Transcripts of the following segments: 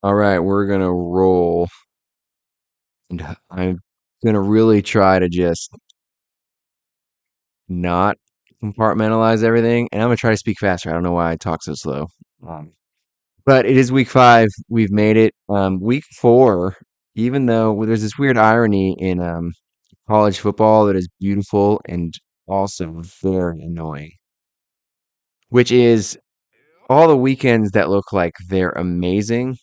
All right, we're gonna roll, and I'm gonna really try to just not compartmentalize everything, and I'm gonna try to speak faster. I don't know why I talk so slow. Um, but it is week five. We've made it. Week four, even though there's this weird irony in college football that is beautiful and also very annoying, which is all the weekends that look like they're amazing.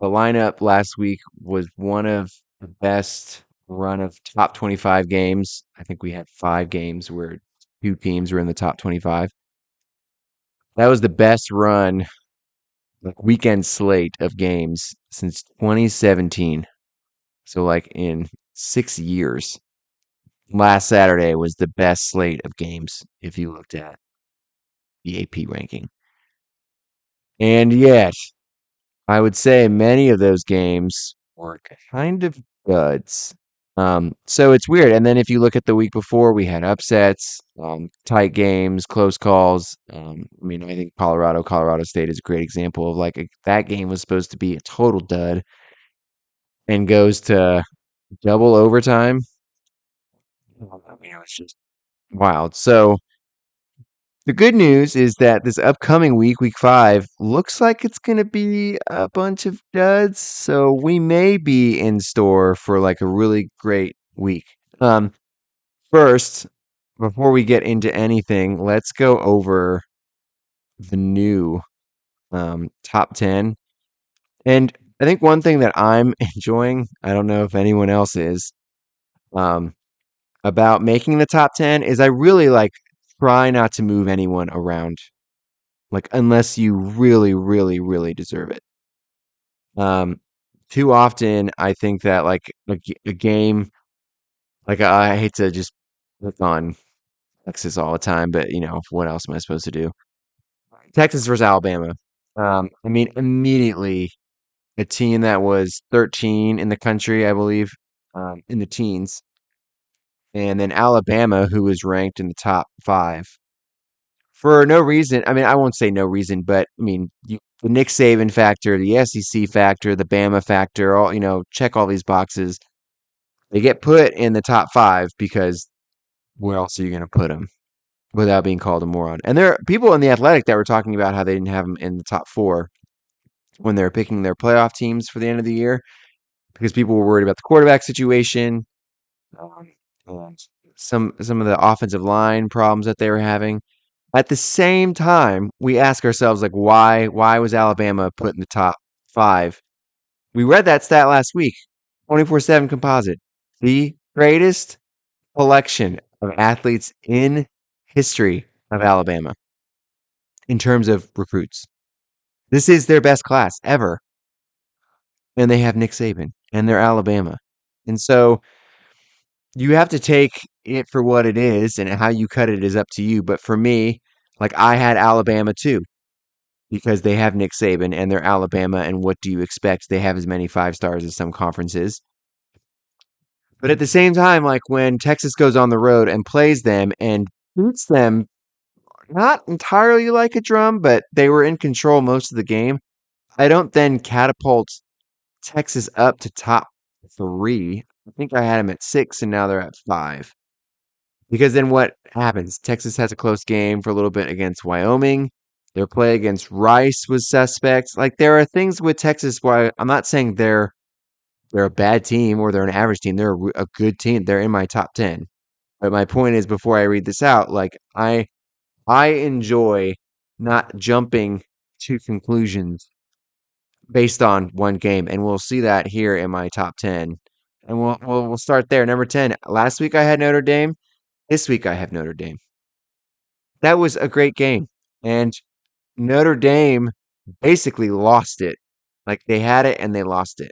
The lineup last week was one of the best run of top 25 games. I think we had five games where two teams were in the top 25. That was the best run, like weekend slate of games since 2017. So, like in 6 years, last Saturday was the best slate of games if you looked at the AP ranking. And yet, I would say many of those games were kind of duds. So it's weird. And then if you look at the week before, we had upsets, tight games, close calls. I mean, I think Colorado State is a great example of like that game was supposed to be a total dud and goes to double overtime. I mean, it was just wild. So the good news is that this upcoming week, week five, looks like it's going to be a bunch of duds. So we may be in store for like a really great week. Um, First, before we get into anything, let's go over the new top 10. And I think one thing that I'm enjoying, I don't know if anyone else is, um, about making the top 10 is I really like try not to move anyone around. Like unless you really, really, really deserve it. Um, Too often I think that like a game, like I hate to just look on Texas all the time, but what else am I supposed to do? Texas versus Alabama. I mean, immediately a team that was 13 in the country, I believe, in the teens, and then Alabama, who was ranked in the top five for no reason. I mean, I won't say no reason, but I mean, the Nick Saban factor, the SEC factor, the Bama factor, all check all these boxes. They get put in the top five because where else are you going to put them without being called a moron? And there are people in the Athletic that were talking about how they didn't have them in the top four when they were picking their playoff teams for the end of the year because people were worried about the quarterback situation, um, and some of the offensive line problems that they were having. At the same time, we ask ourselves like why was Alabama put in the top five? We read that stat last week. 24/7 composite. The greatest collection of athletes in history of Alabama in terms of recruits. This is their best class ever. And they have Nick Saban and they're Alabama. And so you have to take it for what it is, and how you cut it is up to you. But for me, like I had Alabama too because they have Nick Saban and they're Alabama. And what do you expect? They have as many five stars as some conferences. But at the same time, like when Texas goes on the road and plays them and beats them, not entirely like a drum, but they were in control most of the game. I don't then catapult Texas up to top three. I think I had them at six and now they're at five. Because then what happens? Texas has a close game for a little bit against Wyoming. Their play against Rice was suspect. Like there are things with Texas why I'm not saying they're a bad team or they're an average team. They're a good team. They're in my top 10. But my point is before I read this out, like I enjoy not jumping to conclusions based on one game, and we'll see that here in my top 10. And we'll start there. Number 10. Last week I had Notre Dame. This week I have Notre Dame. That was a great game. And Notre Dame basically lost it. Like they had it and they lost it.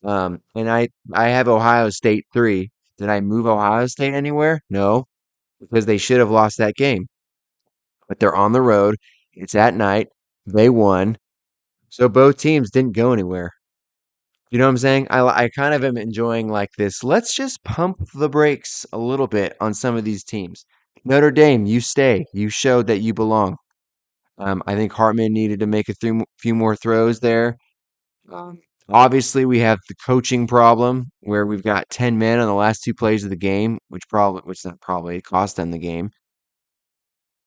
And I have Ohio State 3. Did I move Ohio State anywhere? No, because they should have lost that game. But they're on the road. It's at night. They won. So both teams didn't go anywhere. You know what I'm saying? I kind of am enjoying like this. Let's just pump the brakes a little bit on some of these teams. Notre Dame, you stay. You showed that you belong. I think Hartman needed to make few more throws there. Obviously, we have the coaching problem where we've got 10 men on the last two plays of the game, which not probably, it cost them the game.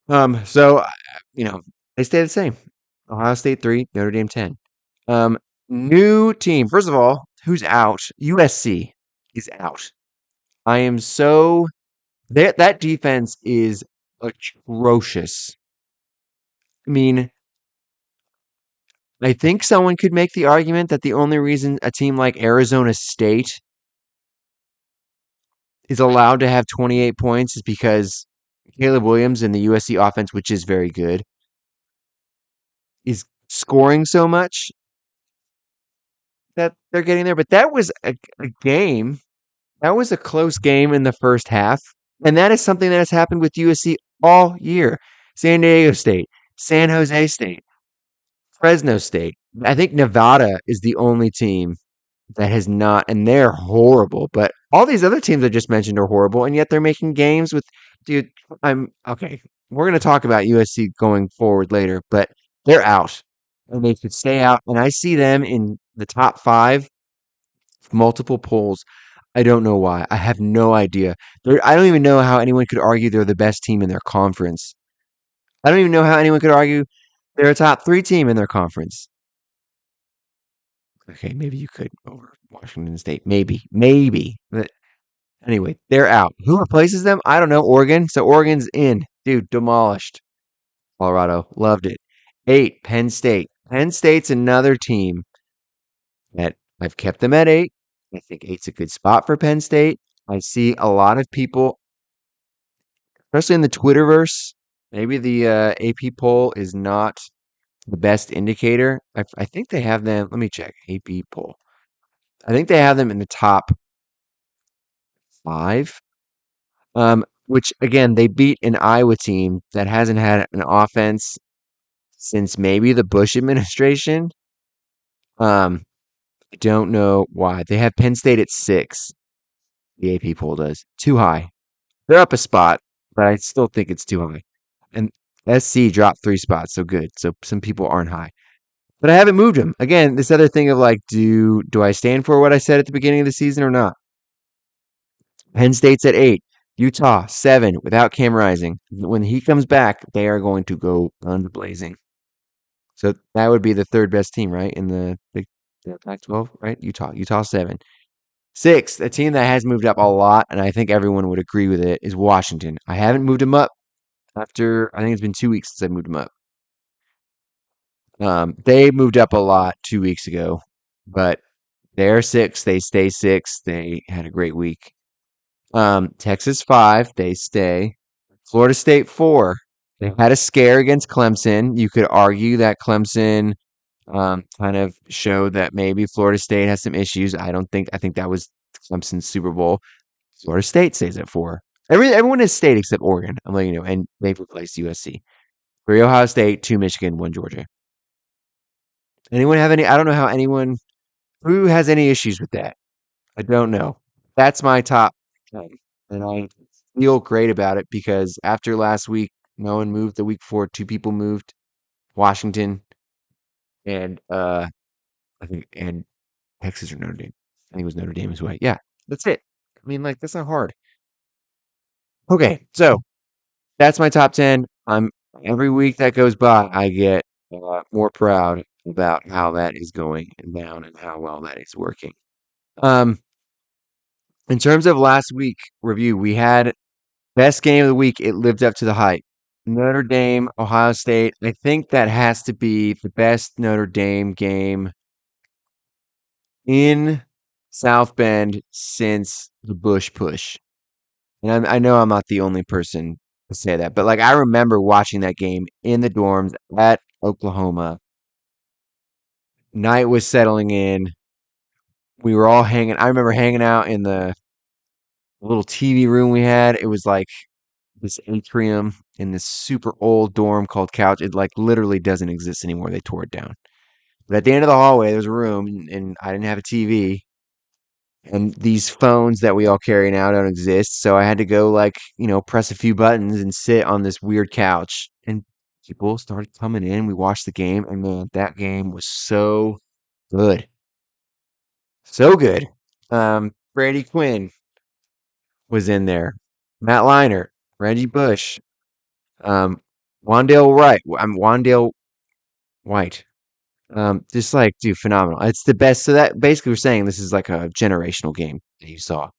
So, they stay the same. Ohio State 3, Notre Dame 10. Um, New team. First of all, who's out? USC is out. I am so that defense is atrocious. I mean, I think someone could make the argument that the only reason a team like Arizona State is allowed to have 28 points is because Caleb Williams in the USC offense, which is very good, is scoring so much that they're getting there. But that was a game. That was a close game in the first half. And that is something that has happened with USC all year. San Diego State, San Jose State, Fresno State. I think Nevada is the only team that has not, and they're horrible. But all these other teams I just mentioned are horrible, and yet they're making games with, dude. I'm okay. We're going to talk about USC going forward later, but they're out, and they could stay out. And I see them in the top five, multiple polls. I don't know why. I have no idea. I don't even know how anyone could argue they're the best team in their conference. I don't even know how anyone could argue they're a top three team in their conference. Okay, maybe you could over Washington State. Maybe. But anyway, they're out. Who replaces them? I don't know. Oregon. So Oregon's in. Dude, demolished. Colorado. Loved it. 8, Penn State. Penn State's another team that I've kept them at 8. I think 8's a good spot for Penn State. I see a lot of people, especially in the Twitterverse. Maybe the AP poll is not the best indicator. I think they have them. Let me check. AP poll. I think they have them in the top 5. Which again, they beat an Iowa team that hasn't had an offense since maybe the Bush administration. Um, I don't know why. They have Penn State at 6. The AP poll does. Too high. They're up a spot, but I still think it's too high. And SC dropped 3 spots, so good. So some people aren't high. But I haven't moved them. Again, this other thing of like, do I stand for what I said at the beginning of the season or not? Penn State's at 8. Utah 7 without Cam Rising. When he comes back, they are going to go guns blazing. So that would be the third best team, right? In the Pac-12, right? Utah 7. 6, a team that has moved up a lot, and I think everyone would agree with it, is Washington. I haven't moved them up after, I think it's been 2 weeks since I moved them up. They moved up a lot 2 weeks ago, but they're 6. They stay 6. They had a great week. Texas 5. They stay. Florida State 4. They had a scare against Clemson. You could argue that Clemson kind of showed that maybe Florida State has some issues. I think that was Clemson's Super Bowl. Florida State stays at 4. Everyone is state except Oregon. I'm letting you know, and they've replaced USC. 3 Ohio State, 2 Michigan, 1 Georgia. Anyone have any? I don't know how anyone who has any issues with that. I don't know. That's my top 10, and I feel great about it because after last week, no one moved. The week before, 2 people moved. Washington and I think and Texas or Notre Dame. I think it was Notre Dame as well. Yeah, that's it. I mean, like that's not hard. Okay, so that's my top 10. I'm every week that goes by, I get more proud about how that is going down and how well that is working. Um, in terms of last week review, we had best game of the week. It lived up to the hype. Notre Dame, Ohio State. I think that has to be the best Notre Dame game in South Bend since the Bush push. And I know I'm not the only person to say that, but like I remember watching that game in the dorms at Oklahoma. Night was settling in. We were all hanging. I remember hanging out in the little TV room we had. It was like this atrium in this super old dorm called Couch. It like literally doesn't exist anymore. They tore it down. But at the end of the hallway, there was a room, and I didn't have a TV. And these phones that we all carry now don't exist. So I had to go like, press a few buttons and sit on this weird couch. And people started coming in. We watched the game, and man, that game was so Good. So good. Brady Quinn was in there. Matt Leinart, Reggie Bush, um, Wandale Wright. I'm Wandale White. Just like, dude, phenomenal. It's the best. So that basically we're saying this is like a generational game that you saw.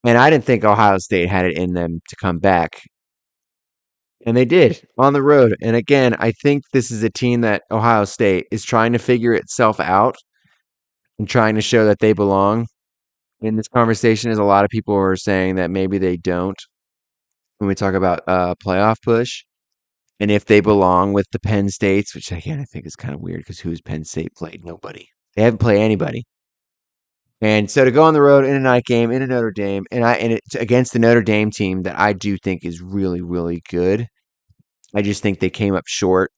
And I didn't think Ohio State had it in them to come back. And they did on the road. And again, I think this is a team that Ohio State is trying to figure itself out and trying to show that they belong. In this conversation, is a lot of people are saying that maybe they don't when we talk about playoff push. And if they belong with the Penn States, which again I think is kind of weird because who's Penn State played? Nobody. They haven't played anybody. And so to go on the road in a night game in a Notre Dame, and it's against the Notre Dame team that I do think is really really good. I just think they came up short.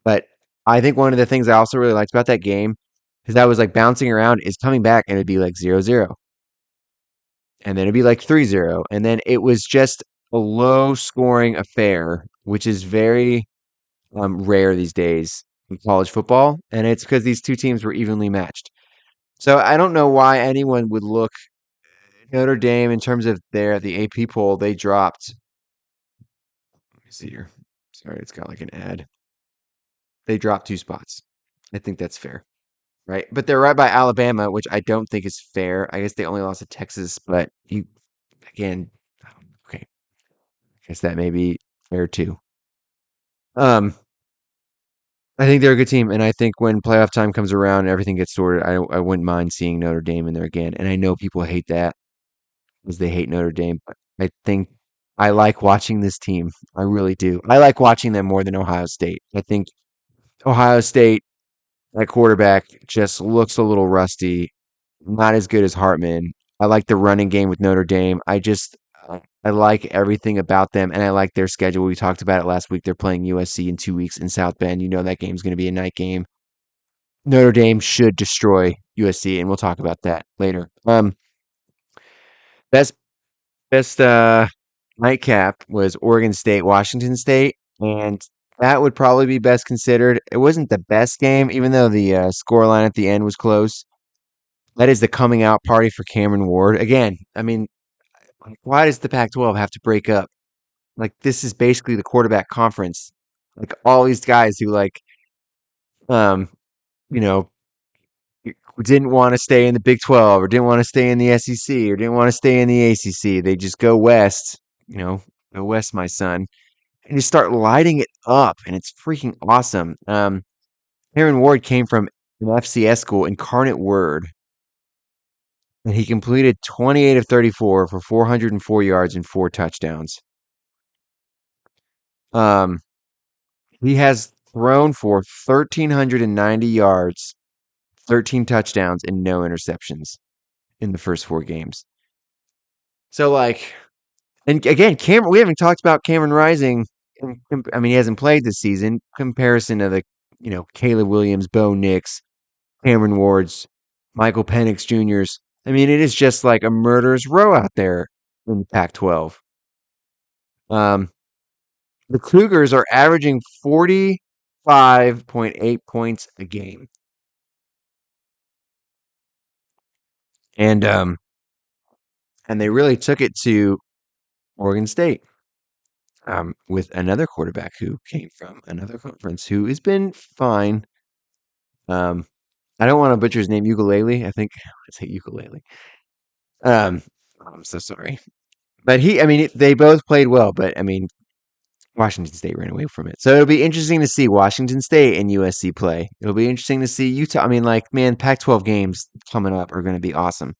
But I think one of the things I also really liked about that game is that was like bouncing around is coming back and it'd be like 0-0, and then it'd be like 3-0, and then it was just a low scoring affair, which is very rare these days in college football, and it's because these two teams were evenly matched. So I don't know why anyone would look Notre Dame in terms of the AP poll. They dropped. Let me see here. Sorry, it's got like an ad. They dropped 2 spots. I think that's fair, right? But they're right by Alabama, which I don't think is fair. I guess they only lost to Texas, but you again, okay. I guess that may be fair too. Um, I think they're a good team, and I think when playoff time comes around and everything gets sorted, I wouldn't mind seeing Notre Dame in there again. And I know people hate that because they hate Notre Dame, but I think I like watching this team. I really do. I like watching them more than Ohio State. I think Ohio State at quarterback just looks a little rusty, not as good as Hartman. I like the running game with Notre Dame. I like everything about them, and I like their schedule. We talked about it last week. They're playing USC in 2 weeks in South Bend. You know that game's going to be a night game. Notre Dame should destroy USC, and we'll talk about that later. Best best nightcap was Oregon State, Washington State, and that would probably be best considered. It wasn't the best game, even though the score line at the end was close. That is the coming out party for Cameron Ward. Again, I mean, like, why does the Pac-12 have to break up? Like, this is basically the quarterback conference. Like all these guys who um, you know, who didn't want to stay in the Big 12 or didn't want to stay in the SEC or didn't want to stay in the ACC. They just go west, go west, my son, and just start lighting it up. And it's freaking awesome. Aaron Ward came from an FCS school, Incarnate Word, and he completed 28 of 34 for 404 yards and 4 touchdowns. Um, he has thrown for 1,390 yards, 13 touchdowns, and no interceptions in the first 4 games. So, like, and again, Cameron, we haven't talked about Cameron Rising. I mean, he hasn't played this season. Comparison to Caleb Williams, Bo Nix, Cameron Wards, Michael Penix Jr.'s. I mean, it is just like a murderer's row out there in the Pac-12. Um, the Cougars are averaging 45.8 points a game, and they really took it to Oregon State. With another quarterback who came from another conference who has been fine. Um, I don't want to butcher his name, Ukulele. I think I say ukulele. Um, I'm so sorry, but I mean, they both played well, but I mean, Washington State ran away from it. So it'll be interesting to see Washington State and USC play. It'll be interesting to see Utah. I mean, like, man, Pac-12 games coming up are going to be awesome.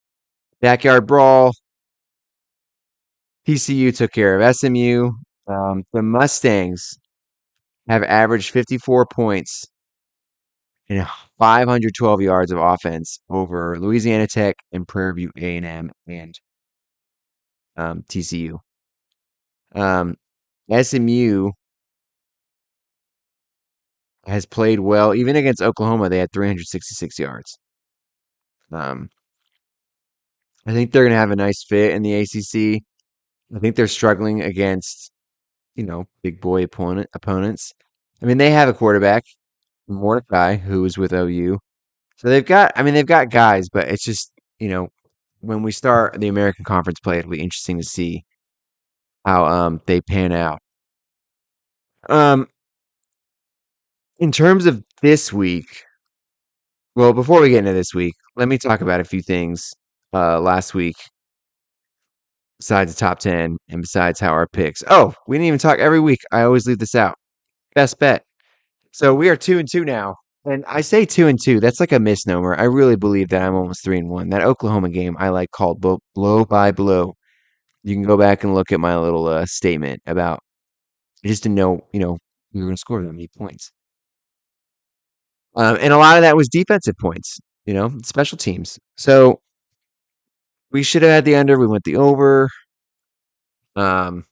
Backyard Brawl. TCU took care of SMU. The Mustangs have averaged 54 points and 512 yards of offense over Louisiana Tech and Prairie View A&M and TCU. SMU has played well. Even against Oklahoma, they had 366 yards. Um, I think they're going to have a nice fit in the ACC. I think they're struggling against, big boy opponents. I mean, they have a quarterback. Mordecai, who was with OU. So they've got guys, but it's just, you know, when we start the American Conference play, it'll be interesting to see how they pan out. Um, in terms of this week, well, before we get into this week, let me talk about a few things last week besides the top 10 and besides how our picks. Oh, we didn't even talk every week. I always leave this out. Best bet. So we are 2-2 now. And I say 2-2. That's like a misnomer. I really believe that I'm almost 3-1. That Oklahoma game I like called blow by blow. You can go back and look at my little statement about just to know, we were going to score that many points. And a lot of that was defensive points, special teams. So we should have had the under. We went the over. I'm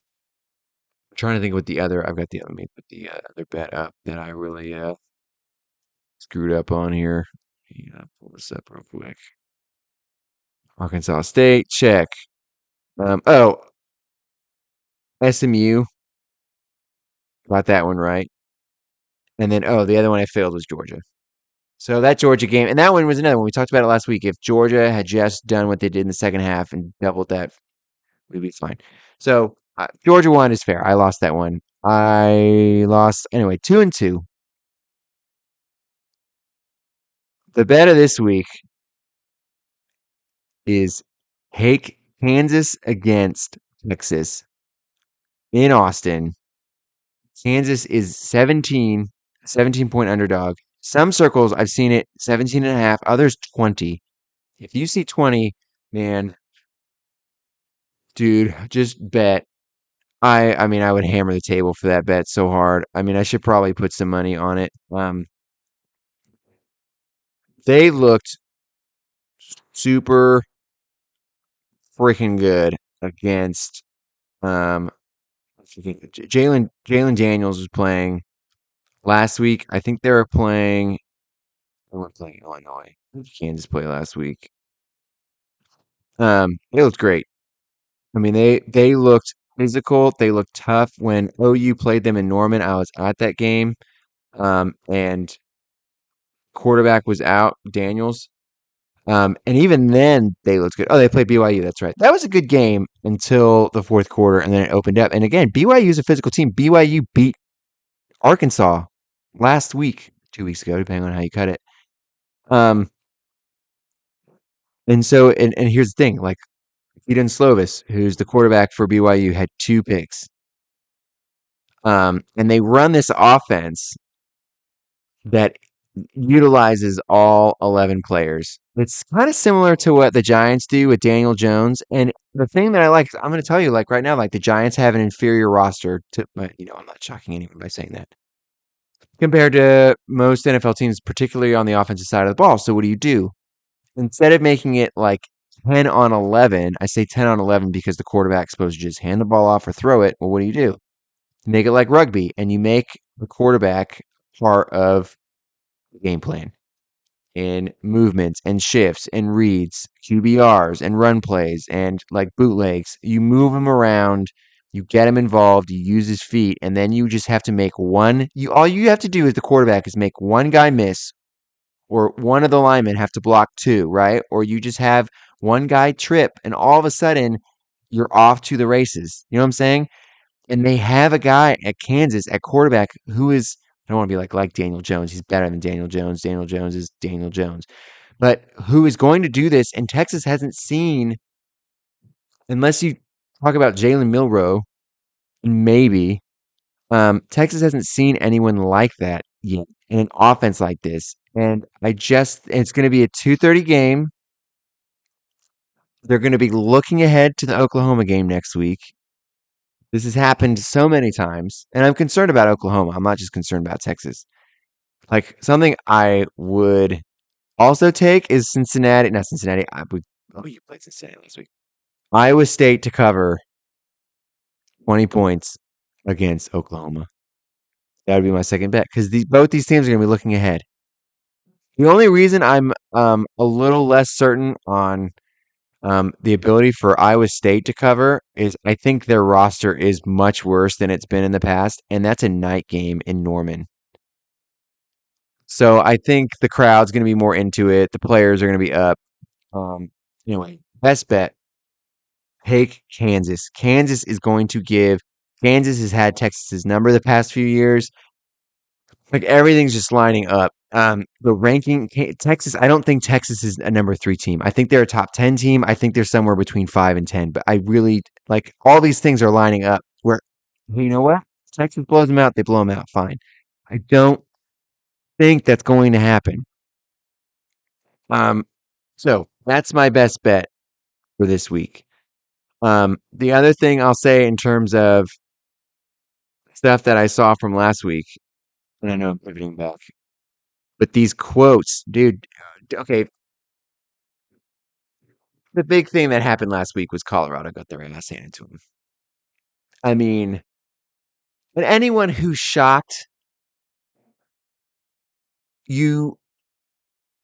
trying to think what the other. I've got the. Let me put the other bet up that I really screwed up on here. Yeah, pull this up real quick. Arkansas State check. Oh, SMU got that one right, and then the other one I failed was Georgia. So that Georgia game, and that one was another one we talked about it last week. If Georgia had just done what they did in the second half and doubled that, we'd be fine. So Georgia won is fair. I lost that one. I lost anyway, 2-2. The bet of this week is take Kansas against Texas in Austin. Kansas is 17-point underdog. Some circles I've seen it 17 and a half, others 20. If you see 20, man, dude, just bet. I mean I would hammer the table for that bet so hard. I mean I should probably put some money on it. They looked super freaking good against Jalen Daniels was playing last week. I think they were playing. They were playing Illinois. Who did Kansas play last week? They looked great. I mean, they looked physical. They looked tough. When OU played them in Norman, I was at that game. And quarterback was out, Daniels. And even then, they looked good. Oh, they played BYU. That's right. That was a good game until the fourth quarter, and then it opened up. And again, BYU is a physical team. BYU beat Arkansas last week, 2 weeks ago, depending on how you cut it. Um, and so, and here's the thing: like Eden Slovis, who's the quarterback for BYU, had 2 picks. And they run this offense that utilizes all 11 players. It's kind of similar to what the Giants do with Daniel Jones. And the thing that I like, I'm going to tell you, like right now, like the Giants have an inferior roster to, but I'm not shocking anyone by saying that compared to most NFL teams, particularly on the offensive side of the ball. So what do? Instead of making it like 10 on 11, I say 10 on 11 because the quarterback's supposed to just hand the ball off or throw it. Well, what do? You make it like rugby, and you make the quarterback part of the game plan in movements and shifts and reads, QBRs and run plays and like bootlegs. You move him around, you get him involved, you use his feet, and then you just have to make one. All you have to do as the quarterback is make one guy miss, or one of the linemen have to block two, right? Or you just have one guy trip, and all of a sudden you're off to the races. You know what I'm saying? And they have a guy at Kansas at quarterback who is, I don't want to be like Daniel Jones. He's better than Daniel Jones. Daniel Jones is Daniel Jones. But who is going to do this? And Texas hasn't seen, unless you talk about Jalen Milroe, maybe, Texas hasn't seen anyone like that yet in an offense like this. And it's going to be a 2:30 game. They're going to be looking ahead to the Oklahoma game next week. This has happened so many times, and I'm concerned about Oklahoma. I'm not just concerned about Texas. Like something I would also take is Cincinnati. Not Cincinnati. You played Cincinnati last week. Iowa State to cover 20 points against Oklahoma. That would be my second bet because both these teams are going to be looking ahead. The only reason I'm a little less certain on the ability for Iowa State to cover is I think their roster is much worse than it's been in the past, and that's a night game in Norman. So I think the crowd's going to be more into it. The players are going to be up. Um, anyway, best bet, take Kansas. Kansas is going to give. Kansas has had Texas's number the past few years. Like everything's just lining up. The ranking, Texas. I don't think Texas is a number three team. I think they're a top 10 team. I think they're somewhere between 5 and 10. But I really like all these things are lining up. Where you know what? Texas blows them out. They blow them out. Fine. I don't think that's going to happen. Um, so that's my best bet for this week. The other thing I'll say in terms of stuff that I saw from last week, and I know I'm pivoting back, but these quotes, dude. Okay, the big thing that happened last week was Colorado got their ass handed to them. I mean, and anyone who's shocked, you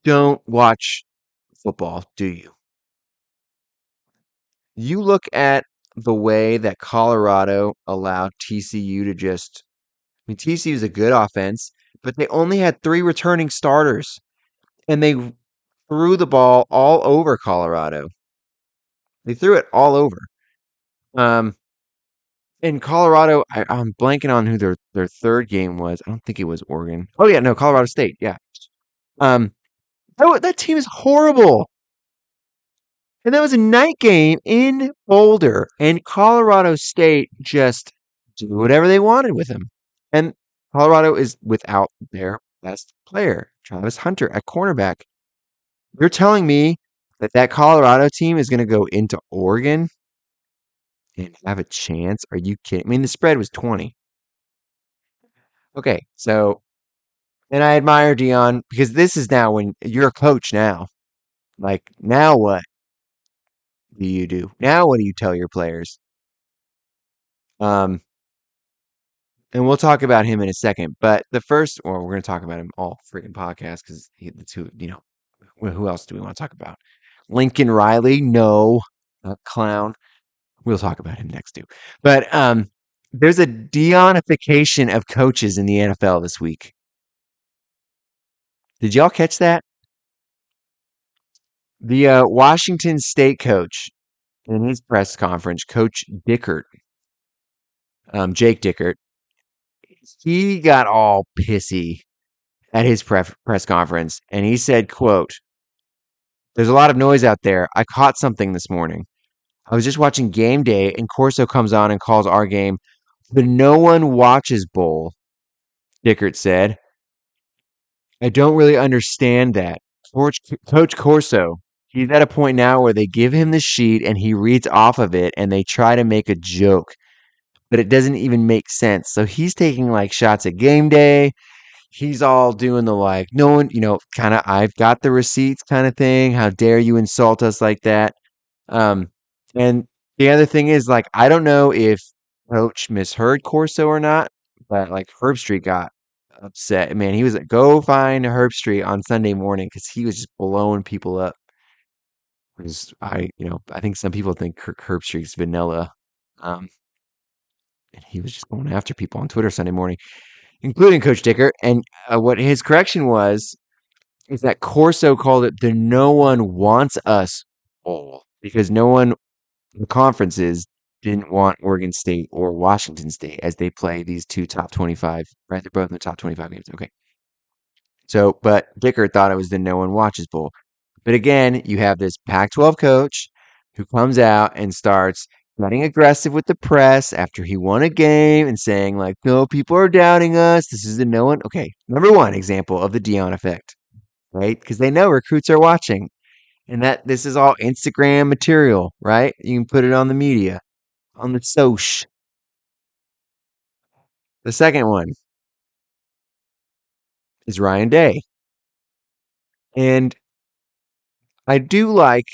don't watch football, do you? You look at the way that Colorado allowed TCU to just. I mean, TCU is a good offense, but they only had three returning starters, and they threw the ball all over Colorado. They threw it all over. Um, in Colorado, I'm blanking on who their third game was. I don't think it was Oregon. Oh yeah, no, Colorado State. Yeah. Um, that team is horrible. And that was a night game in Boulder, and Colorado State just do whatever they wanted with him. And Colorado is without their best player, Travis Hunter, at cornerback. You're telling me that Colorado team is going to go into Oregon and have a chance? Are you kidding? I mean, the spread was 20. Okay, so and I admire Dion because this is now when you're a coach now. Like now, what do you do? Now, what do you tell your players? Um, and we'll talk about him in a second. But the first, or we're going to talk about him all freaking podcast because that's who who else do we want to talk about? Lincoln Riley, no, clown. We'll talk about him next too. But there's a Dionification of coaches in the NFL this week. Did y'all catch that? The Washington State coach in his press conference, Coach Dickert, Jake Dickert, he got all pissy at his press conference, and he said, "quote There's a lot of noise out there. I caught something this morning. I was just watching Game Day, and Corso comes on and calls our game the No One Watches Bowl." Dickert said, "I don't really understand that. Coach Corso, he's at a point now where they give him the sheet and he reads off of it and they try to make a joke, but it doesn't even make sense. So he's taking like shots at Game Day. He's all doing the like, no one, kind of, I've got the receipts kind of thing. How dare you insult us like that?" Um, and the other thing is, like, I don't know if Coach misheard Corso or not, but like Herb Street got upset. Man, he was like, go find Herb Street on Sunday morning because he was just blowing people up. Because I think some people think Herb Street's vanilla. Um, and he was just going after people on Twitter Sunday morning, including Coach Dicker. And what his correction was is that Corso called it the No One Wants Us Bowl because no one the conferences didn't want Oregon State or Washington State as they play these two top 25, right? They're both in the top 25 games. Okay. So, but Dicker thought it was the No One Watches Bowl. But again, you have this Pac 12 coach who comes out and starts getting aggressive with the press after he won a game and saying, like, no, people are doubting us. This is the no one. Okay. Number one example of the Dion effect, right? Because they know recruits are watching and that this is all Instagram material, right? You can put it on the media, on the soch. The second one is Ryan Day. And I do like,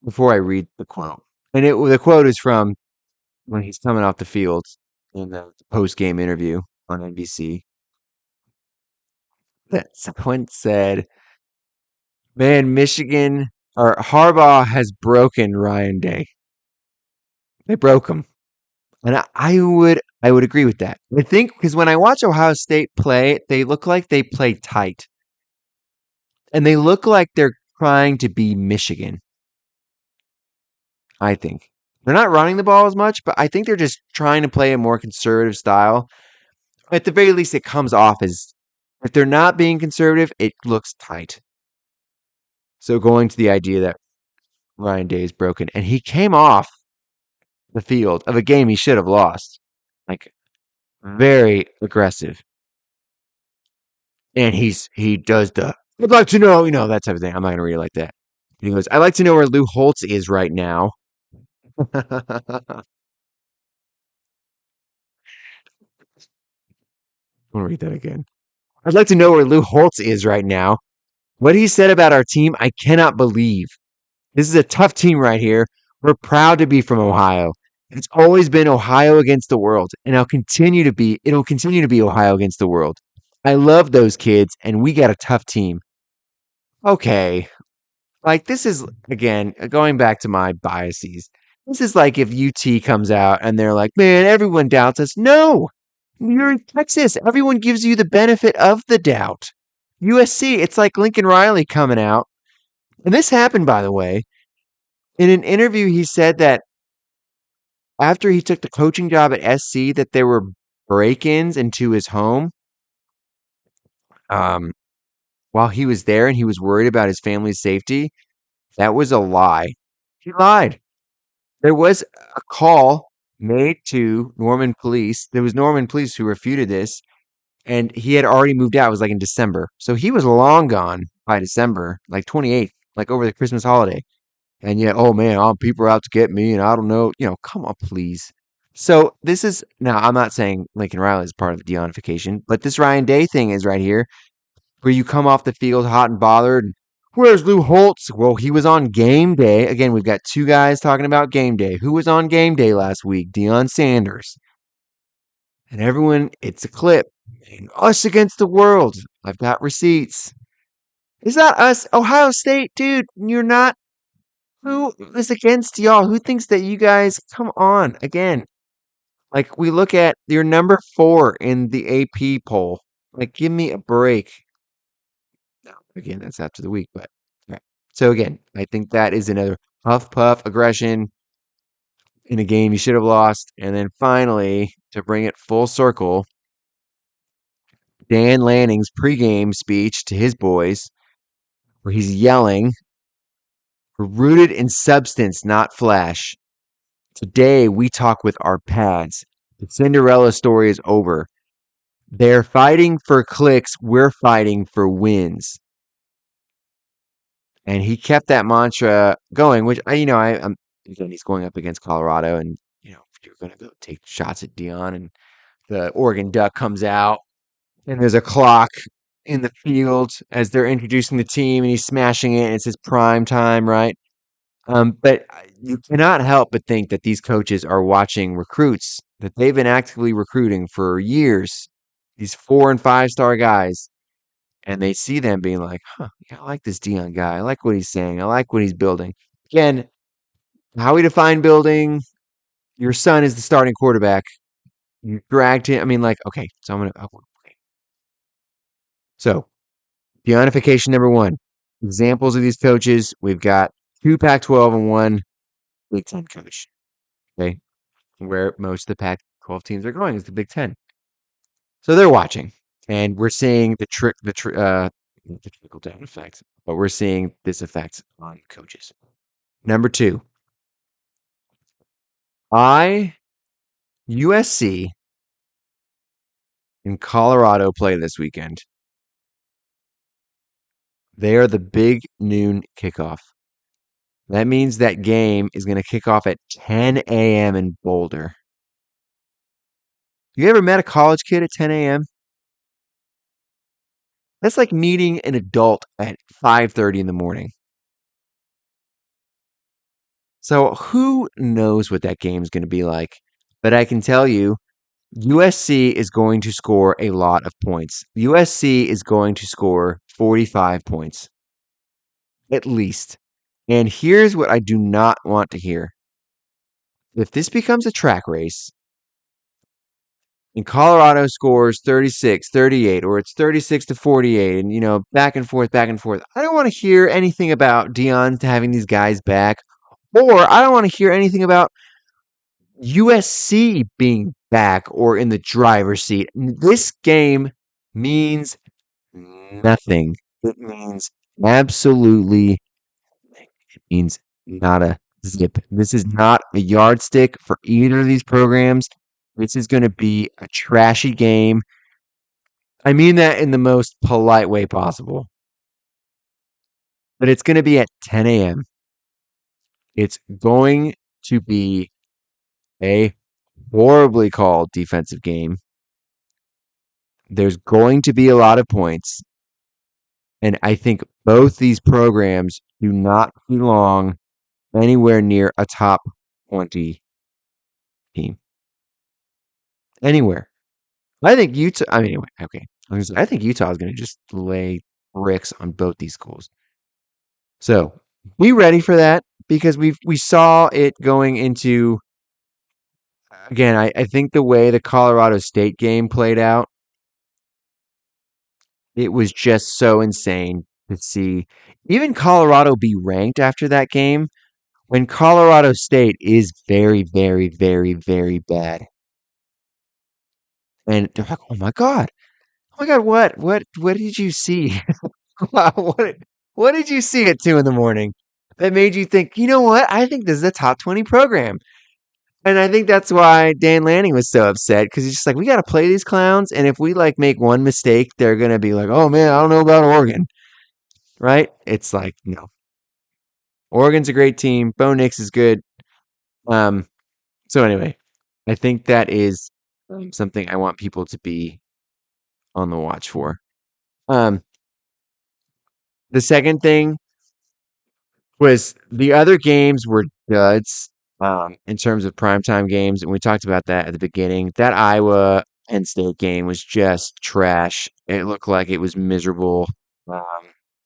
before I read the quote, and the quote is from when he's coming off the field in the post game interview on NBC. That someone said, "Man, Michigan or Harbaugh has broken Ryan Day. They broke him." And I would I would agree with that. I think because when I watch Ohio State play, they look like they play tight, and they look like they're trying to be Michigan. I think they're not running the ball as much, but I think they're just trying to play a more conservative style. At the very least, it comes off as if they're not being conservative, it looks tight. So going to the idea that Ryan Day is broken, and he came off the field of a game he should have lost, like very aggressive, and he does the I'd like to know, that type of thing. I'm not gonna read it like that. He goes, I'd like to know where Lou Holtz is right now. I want to read that again. I'd like to know where Lou Holtz is right now. What he said about our team, I cannot believe. This is a tough team right here. We're proud to be from Ohio. It's always been Ohio against the world, and it'll continue to be Ohio against the world. I love those kids, and we got a tough team. Okay. Like this is again going back to my biases. This is like if UT comes out and they're like, "Man, everyone doubts us." No. You're in Texas. Everyone gives you the benefit of the doubt. USC, it's like Lincoln Riley coming out. And this happened, by the way. In an interview, he said that after he took the coaching job at SC, that there were break-ins into his home um, while he was there, and he was worried about his family's safety. That was a lie. He lied. There was a call made to Norman police. There was Norman police who refuted this, and he had already moved out. It was like in December. So he was long gone by December, like 28th, like over the Christmas holiday. And yet, oh man, people are out to get me, and I don't know. Come on, please. So this is now. I'm not saying Lincoln Riley is part of the deonification, but this Ryan Day thing is right here, where you come off the field hot and bothered. Where's Lou Holtz? Well, he was on game day. Again, we've got two guys talking about game day. Who was on game day last week? Deion Sanders. And everyone, it's a clip. And us against the world. I've got receipts. Is that us? Ohio State, dude, you're not. Who is against y'all? Who thinks that you guys, come on, again. Like, we look at, you're number 4 in the AP poll. Like, give me a break. No, again, that's after the week, but right. So again, I think that is another huff puff aggression in a game you should have lost. And then finally, to bring it full circle, Dan Lanning's pregame speech to his boys, where he's yelling, "We're rooted in substance, not flash. Today we talk with our pads. The Cinderella story is over. They're fighting for clicks. We're fighting for wins." And he kept that mantra going, which I'm again, he's going up against Colorado, and you're going to go take shots at Dion, and the Oregon Duck comes out, and there's a clock in the field as they're introducing the team, and he's smashing it, and it says prime time, right? But you cannot help but think that these coaches are watching recruits that they've been actively recruiting for years, these 4 and 5 star guys, and they see them being like, huh, yeah, I like this Dion guy. I like what he's saying. I like what he's building. Again, how we define building, your son is the starting quarterback. You dragged him. I mean, like, okay, so I'm going to. Okay. So, Deonification number 1. Examples of these coaches. We've got 2 Pac-12 and 1 Big Ten coach. Okay. Where most of the Pac-12 teams are going is the Big Ten. So they're watching, and we're seeing the trickle down effect, but we're seeing this effect on coaches. Number 2, USC and Colorado play this weekend. They are the big noon kickoff. That means that game is going to kick off at 10 a.m. in Boulder. You ever met a college kid at 10 a.m.? That's like meeting an adult at 5:30 in the morning. So who knows what that game is going to be like? But I can tell you, USC is going to score a lot of points. USC is going to score 45 points, at least. And here's what I do not want to hear. If this becomes a track race, and Colorado scores 36, 38, or it's 36 to 48, and back and forth, back and forth. I don't want to hear anything about Dion having these guys back, or I don't want to hear anything about USC being back or in the driver's seat. This game means nothing. It means absolutely nothing. It means not a zip. This is not a yardstick for either of these programs. This is going to be a trashy game. I mean that in the most polite way possible. But it's going to be at 10 a.m. It's going to be a horribly called defensive game. There's going to be a lot of points. And I think both these programs do not belong anywhere near a top 20 team. Anywhere. I think Utah. I mean, anyway, okay. I think Utah is going to just lay bricks on both these schools. So be ready for that because we saw it going into. Again, I think the way the Colorado State game played out, it was just so insane to see even Colorado be ranked after that game when Colorado State is very, very, very, very bad. And they're like, oh my God, what did you see? what, what did you see at 2 in the morning that made you think, you know what? I think this is a top 20 program. And I think that's why Dan Lanning was so upset because he's just like, we got to play these clowns. And if we like make one mistake, they're going to be like, oh man, I don't know about Oregon. Right? It's like, no. Oregon's a great team. Bo Nix is good. Um, so anyway, I think that is something I want people to be on the watch for. Um, the second thing was the other games were duds in terms of primetime games, and we talked about that at the beginning. That Iowa Penn State game was just trash. It looked like it was miserable. Um,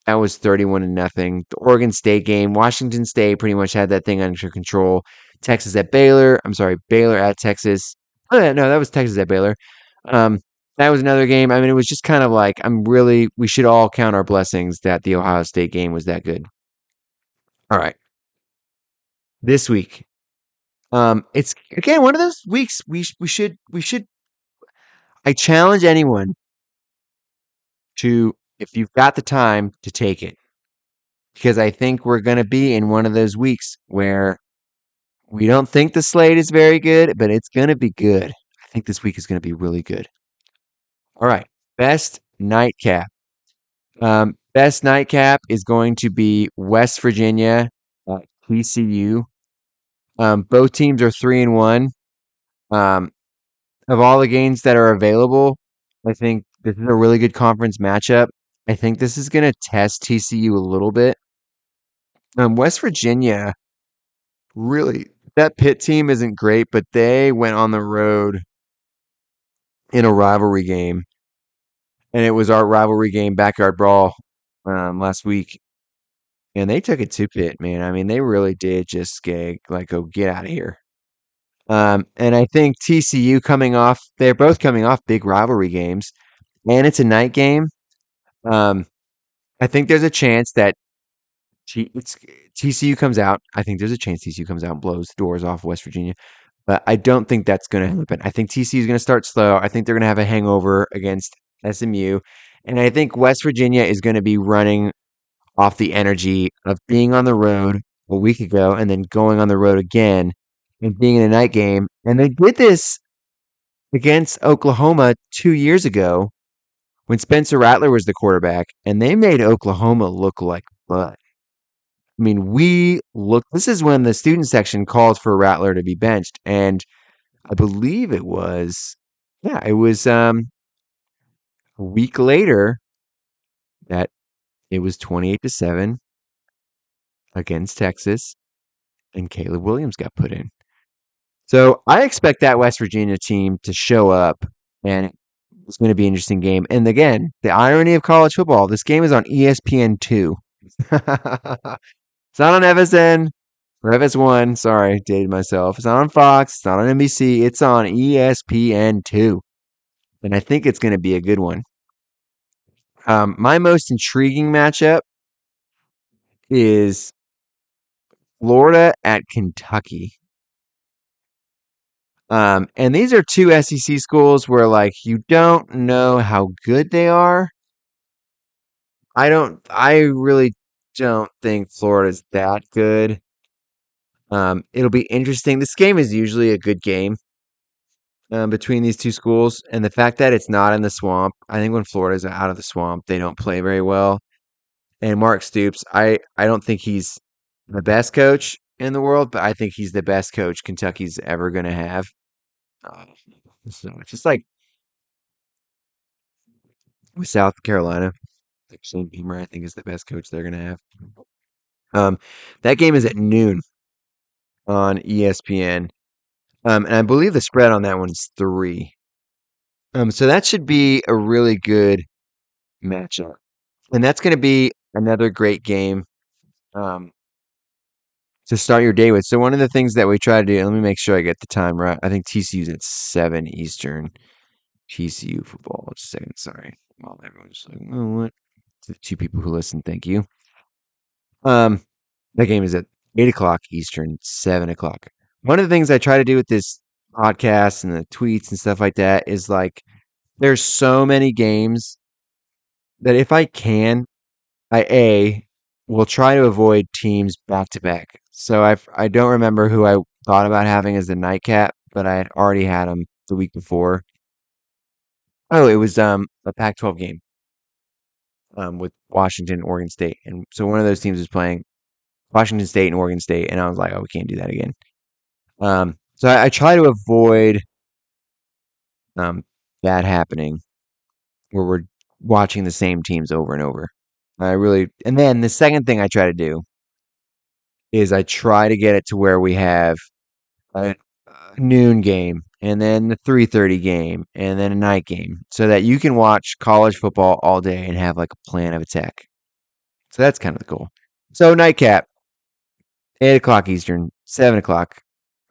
that was 31-0. The Oregon State game, Washington State pretty much had that thing under control. Texas at Baylor. I'm sorry, Baylor at Texas. Oh, yeah, no, that was Texas at Baylor. Um, that was another game. I mean, it was just kind of like we should all count our blessings that the Ohio State game was that good. All right. This week. It's again one of those weeks we should I challenge anyone to if you've got the time to take it because I think we're going to be in one of those weeks where we don't think the slate is very good, but it's going to be good. I think this week is going to be really good. All right. Best nightcap. Best nightcap is going to be West Virginia at TCU. Both teams are 3-1. Um, of all the games that are available, I think this is a really good conference matchup. I think this is going to test TCU a little bit. West Virginia, really, that Pitt team isn't great, but they went on the road in a rivalry game, and it was our rivalry game, Backyard Brawl, last week, and they took it to Pitt, man. I mean, they really did just go get out of here. And I think TCU they're both coming off big rivalry games, and it's a night game. Um, I think there's a chance that TCU comes out. I think there's a chance TCU comes out and blows doors off West Virginia, but I don't think that's going to happen. I think TCU is going to start slow. I think they're going to have a hangover against SMU, and I think West Virginia is going to be running off the energy of being on the road a week ago and then going on the road again and being in a night game. And they did this against Oklahoma 2 years ago when Spencer Rattler was the quarterback, and they made Oklahoma look like butt. I mean, this is when the student section called for Rattler to be benched, and I believe it was a week later that it was 28-7 against Texas, and Caleb Williams got put in. So I expect that West Virginia team to show up, and it's going to be an interesting game. And again, the irony of college football, this game is on ESPN2. It's not on FSN or FS1. Sorry, dated myself. It's not on Fox. It's not on NBC. It's on ESPN2. and I think it's going to be a good one. My most intriguing matchup is Florida at Kentucky. And these are two SEC schools where like you don't know how good they are. I really don't think Florida's that good. It'll be interesting. This game is usually a good game between these two schools, and the fact that it's not in the swamp, I think when Florida's out of the swamp, they don't play very well. And Mark Stoops, I don't think he's the best coach in the world, but I think he's the best coach Kentucky's ever going to have. Uh, so it's just like with South Carolina, like Shane Beamer, I think is the best coach they're going to have. Um, that game is at noon on ESPN. And I believe the spread on that one is 3. So that should be a really good matchup. And that's going to be another great game um, to start your day with. So one of the things that we try to do, let me make sure I get the time right. I think TCU's at 7 Eastern. TCU football. Just a second, sorry. Well, everyone's like, oh, what? To the two people who listen, thank you. Um, that game is at 8 o'clock Eastern, 7 o'clock. One of the things I try to do with this podcast and the tweets and stuff like that is like there's so many games that if I can, I will try to avoid teams back to back. So I don't remember who I thought about having as the nightcap, but I had already had them the week before. Oh, it was a Pac-12 game with Washington, and Oregon State, and so one of those teams was playing Washington State and Oregon State, and I was like, oh, we can't do that again. So I try to avoid um that happening where we're watching the same teams over and over. And then the second thing I try to do is I try to get it to where we have a noon game and then the 3:30 game and then a night game so that you can watch college football all day and have like a plan of attack. So that's kind of the goal. So nightcap, 8 o'clock Eastern, 7 o'clock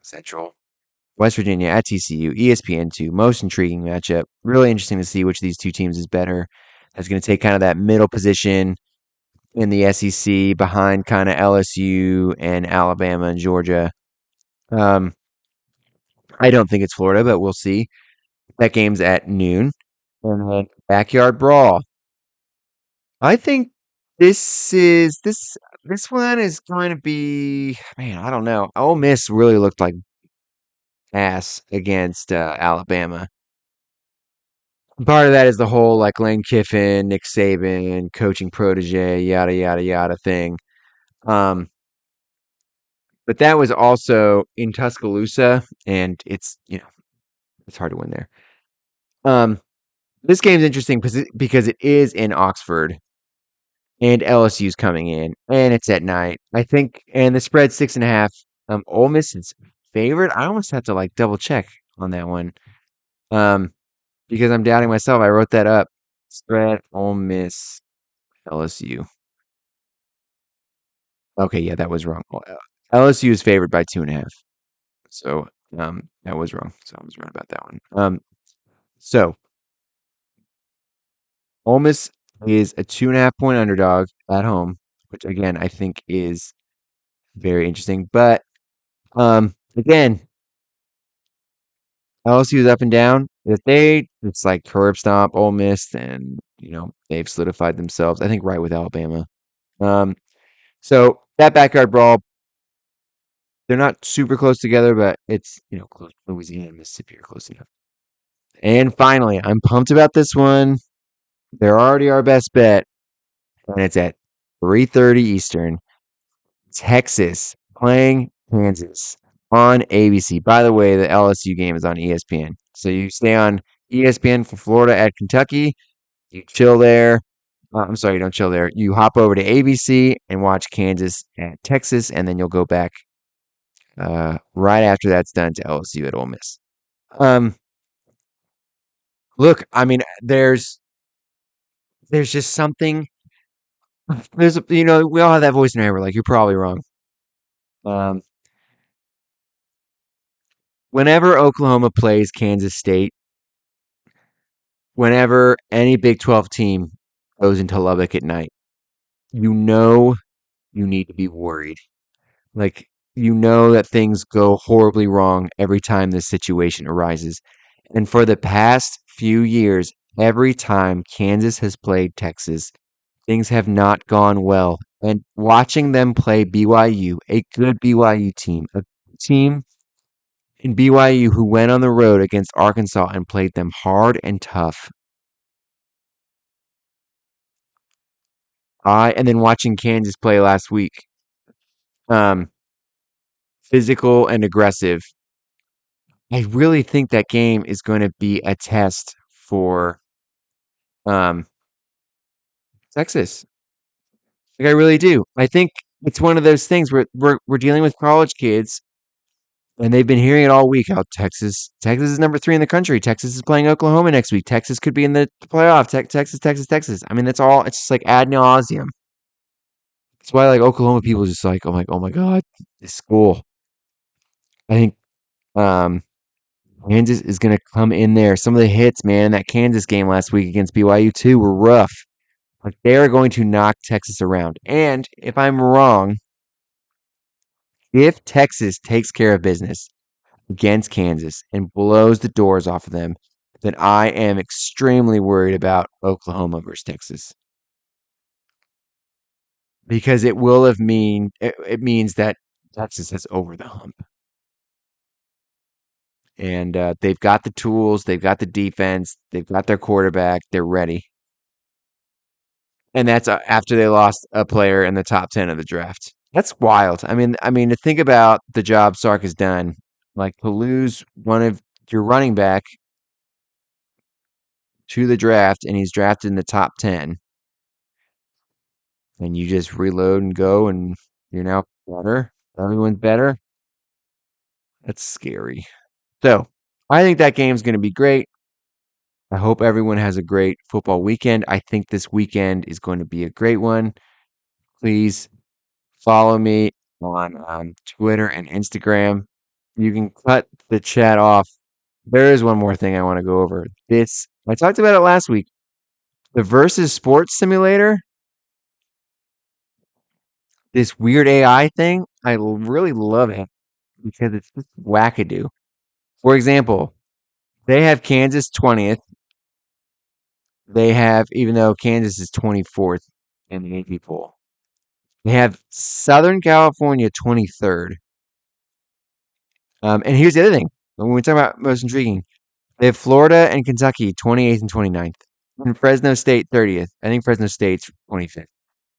Central, West Virginia at TCU, ESPN2, most intriguing matchup. Really interesting to see which of these two teams is better. That's going to take kind of that middle position in the SEC behind kind of LSU and Alabama and Georgia. Um, I don't think it's Florida, but we'll see. That game's at noon. And then backyard brawl. I think this one is going to be, man, I don't know. Ole Miss really looked like ass against Alabama. Part of that is the whole like Lane Kiffin, Nick Saban, coaching protege, yada yada yada thing. Um, but that was also in Tuscaloosa, and it's hard to win there. Um, this game's interesting because it is in Oxford, and LSU's coming in, and it's at night. I think, and the spread 6.5. Ole Miss is favored. I almost have to like double check on that one. Um, because I'm doubting myself. I wrote that up. Spread Ole Miss LSU. Okay, yeah, that was wrong. LSU is favored by 2.5. So that was wrong. So I was wrong about that one. So Ole Miss is a 2.5 point underdog at home, which again I think is very interesting. But again, LSU is up and down. If it's like curb stomp Ole Miss, and they've solidified themselves. I think right with Alabama. Um, so that backyard brawl, they're not super close together, but it's close. Louisiana and Mississippi are close enough. And finally, I'm pumped about this one. They're already our best bet, and it's at 3:30 Eastern. Texas playing Kansas on ABC. By the way, the LSU game is on ESPN. So you stay on ESPN for Florida at Kentucky. You chill there. I'm sorry, you don't chill there. You hop over to ABC and watch Kansas at Texas, and then you'll go back right after that's done to LSU at Ole Miss. Um, Look, I mean, there's just something. We all have that voice in our head. We're like, you're probably wrong. Um, Whenever Oklahoma plays Kansas State, whenever any Big 12 team goes into Lubbock at night, you know you need to be worried. Like, you know that things go horribly wrong every time this situation arises. And for the past few years, every time Kansas has played Texas, things have not gone well. And watching them play BYU, a good BYU team, a team in BYU who went on the road against Arkansas and played them hard and tough. I and then watching Kansas play last week, um, physical and aggressive. I really think that game is going to be a test for um, Texas. Like, I really do. I think it's one of those things where we're dealing with college kids, and they've been hearing it all week. How Texas is number 3 in the country. Texas is playing Oklahoma next week. Texas could be in the playoff. Texas, Texas, Texas. I mean, that's all. It's just like ad nauseum. That's why like Oklahoma people just like, oh my god, this school. I think um, Kansas is going to come in there. Some of the hits, man, that Kansas game last week against BYU too were rough. But they're going to knock Texas around. And if I'm wrong, if Texas takes care of business against Kansas and blows the doors off of them, then I am extremely worried about Oklahoma versus Texas because it means that Texas is over the hump and they've got the tools, they've got the defense, they've got their quarterback, they're ready. And that's after they lost a player in the top 10 of the draft. That's wild. I mean to think about the job Sark has done, like to lose one of your running back to the draft and he's drafted in the top 10 and you just reload and go and you're now better. Everyone's better. That's scary. So, I think that game's going to be great. I hope everyone has a great football weekend. I think this weekend is going to be a great one. Please follow me on Twitter and Instagram. You can cut the chat off. There is one more thing I want to go over. This I talked about it last week. The Versus Sports Simulator, this weird AI thing. Really love it because it's just wackadoo. For example, they have Kansas 20th. They have, even though Kansas is 24th in the AP poll, they have Southern California 23rd. And here's the other thing. When we talk about most intriguing, they have Florida and Kentucky 28th and 29th. And Fresno State 30th. I think Fresno State's 25th.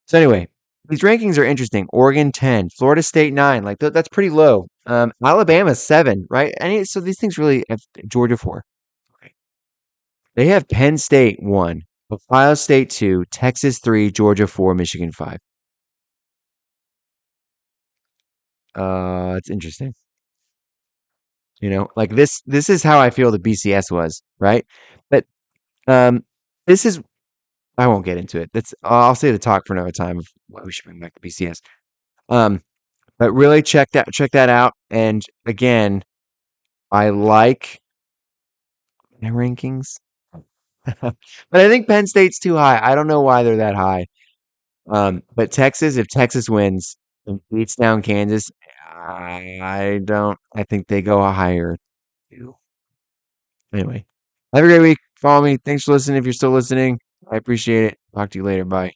So anyway, these rankings are interesting. Oregon 10, Florida State 9. Like that's pretty low. Alabama 7, right? So these things really have Georgia 4. Okay. They have Penn State 1, Ohio State 2, Texas 3, Georgia 4, Michigan 5. It's interesting. Like this is how I feel the BCS was, right? But um this is I won't get into it. I'll say the talk for another time of why we should bring back the BCS. Um but really check that out. And again, I like my rankings. But I think Penn State's too high. I don't know why they're that high. But Texas, if Texas wins and beats down Kansas, I don't. I think they go higher too. Anyway, have a great week. Follow me. Thanks for listening. If you're still listening, I appreciate it. Talk to you later. Bye.